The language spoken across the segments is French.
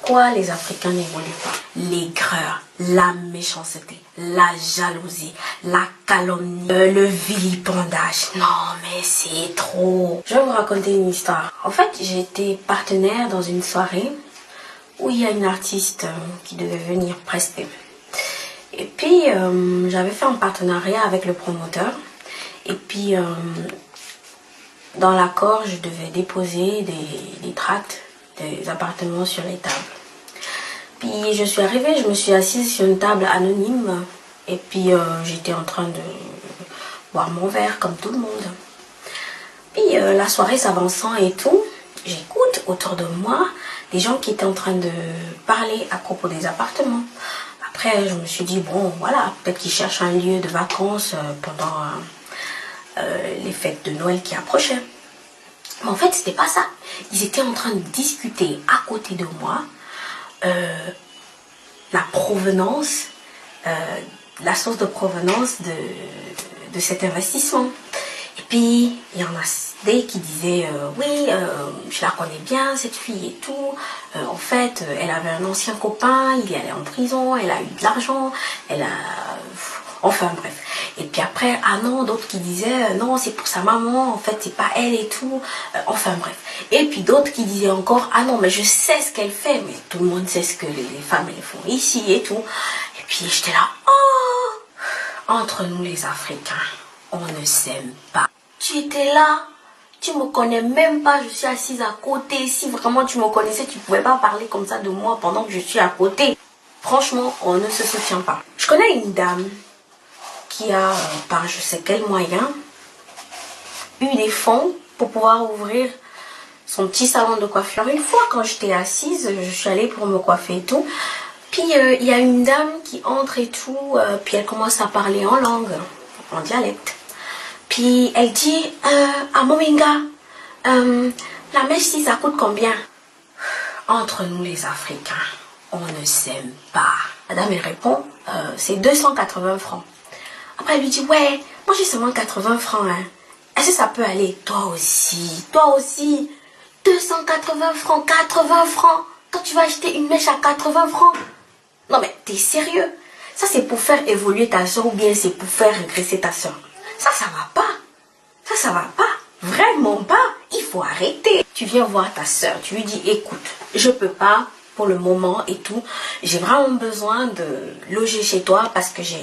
Pourquoi les Africains n'évoluent pas? L'aigreur, la méchanceté, la jalousie, la calomnie, le vilipendage. Non mais c'est trop. Je vais vous raconter une histoire. En fait, j'ai été partenaire dans une soirée où il y a une artiste qui devait venir prester. Et puis, j'avais fait un partenariat avec le promoteur. Et puis, dans l'accord, je devais déposer des tracts des appartements sur les tables. Puis, je suis arrivée, je me suis assise sur une table anonyme. Et puis, j'étais en train de boire mon verre comme tout le monde. Puis, la soirée s'avançant et tout, j'écoute autour de moi des gens qui étaient en train de parler à propos des appartements. Après, je me suis dit, bon, voilà, peut-être qu'ils cherchent un lieu de vacances pendant les fêtes de Noël qui approchaient. Mais en fait, c'était pas ça. Ils étaient en train de discuter à côté de moi la provenance, la source de provenance de cet investissement. Et puis, il y en a des qui disaient, oui, je la connais bien, cette fille et tout. En fait, elle avait un ancien copain, il est allé en prison, elle a eu de l'argent, elle a... Enfin, bref. Et puis après, ah non, d'autres qui disaient, non, c'est pour sa maman, en fait, c'est pas elle et tout. Enfin, bref. Et puis d'autres qui disaient encore, ah non, mais je sais ce qu'elle fait, mais tout le monde sait ce que les femmes, elles font ici et tout. Et puis j'étais là, oh, entre nous les Africains, on ne s'aime pas. Tu étais là, tu me connais même pas, je suis assise à côté. Si vraiment tu me connaissais, tu pouvais pas parler comme ça de moi pendant que je suis à côté. Franchement, on ne se soutient pas. Je connais une dame qui a, par je sais quel moyen, eu des fonds pour pouvoir ouvrir son petit salon de coiffure. Une fois, quand j'étais assise, je suis allée pour me coiffer et tout. Puis, il y a une dame qui entre et tout, puis elle commence à parler en langue, en dialecte. Puis, elle dit, à Mominga, la mèche ici, ça coûte combien? Entre nous, les Africains, on ne s'aime pas. La dame, elle répond, c'est 280 francs. Après, elle lui dit, ouais, moi j'ai seulement 80 francs. Hein. Est-ce que ça peut aller? Toi aussi. 280 francs, 80 francs. Quand tu vas acheter une mèche à 80 francs. Non mais, t'es sérieux? Ça, c'est pour faire évoluer ta soeur ou bien c'est pour faire régresser ta soeur? Ça va pas. Ça va pas. Vraiment pas. Il faut arrêter. Tu viens voir ta soeur, tu lui dis, écoute, je peux pas pour le moment et tout. J'ai vraiment besoin de loger chez toi parce que je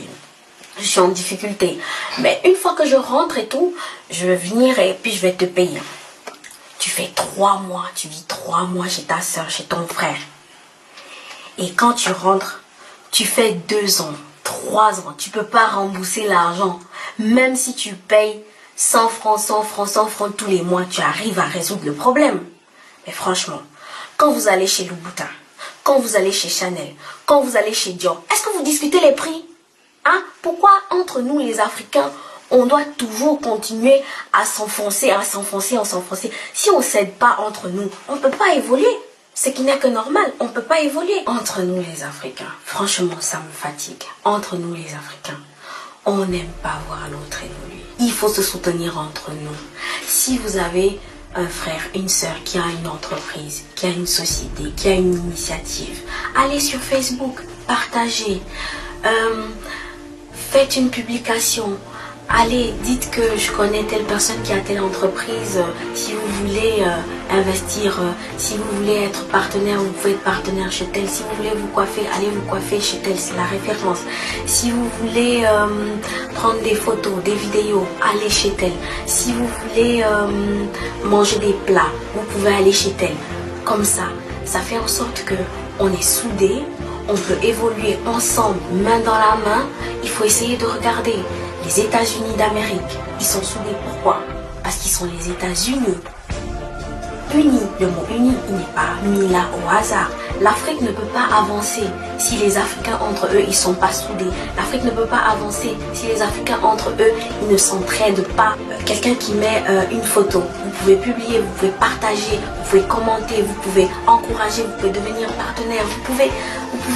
suis en difficulté. Mais une fois que je rentre et tout, je vais venir et puis je vais te payer. Tu fais 3 mois, tu vis 3 mois chez ta soeur, chez ton frère. Et quand tu rentres, tu fais 2 ans, 3 ans. Tu peux pas rembourser l'argent. Même si tu payes 100 francs, 100 francs, 100 francs tous les mois, tu arrives à résoudre le problème. Mais franchement, quand vous allez chez Louboutin, quand vous allez chez Chanel, quand vous allez chez Dior, est-ce que vous discutez les prix? Hein? Pourquoi entre nous les Africains, on doit toujours continuer à s'enfoncer, Si on ne s'aide pas entre nous, on ne peut pas évoluer. Ce qui n'est que normal, on ne peut pas évoluer. Entre nous les Africains, franchement ça me fatigue. Entre nous les Africains, on n'aime pas voir l'autre évoluer. Il faut se soutenir entre nous. Si vous avez un frère, une soeur qui a une entreprise, qui a une société, qui a une initiative, allez sur Facebook, partagez. Faites une publication, allez, dites que je connais telle personne qui a telle entreprise, si vous voulez investir, si vous voulez être partenaire, vous pouvez être partenaire chez tel, si vous voulez vous coiffer, allez vous coiffer chez tel, c'est la référence. Si vous voulez prendre des photos, des vidéos, allez chez tel. Si vous voulez manger des plats, vous pouvez aller chez tel. Comme ça fait en sorte que on est soudés. On peut évoluer ensemble, main dans la main. Il faut essayer de regarder les États-Unis d'Amérique. Ils sont soudés. Pourquoi? Parce qu'ils sont les États-Unis. Unis, le mot uni, il n'est pas mis là au hasard. L'Afrique ne peut pas avancer si les Africains entre eux, ils ne sont pas soudés. L'Afrique ne peut pas avancer si les Africains entre eux, ils ne s'entraident pas. Quelqu'un qui met une photo, vous pouvez publier, vous pouvez partager, vous pouvez commenter, vous pouvez encourager, vous pouvez devenir partenaire, vous pouvez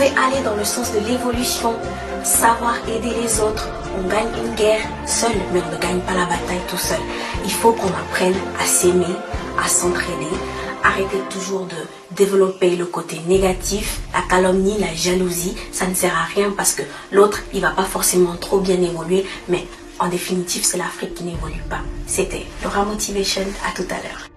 aller dans le sens de l'évolution, savoir aider les autres. On gagne une guerre seul, mais on ne gagne pas la bataille tout seul. Il faut qu'on apprenne à s'aimer, à s'entraider, arrêtez toujours de développer le côté négatif, la calomnie, la jalousie. Ça ne sert à rien parce que l'autre, il va pas forcément trop bien évoluer, mais en définitive, c'est l'Afrique qui n'évolue pas. C'était Laura Motivation, à tout à l'heure.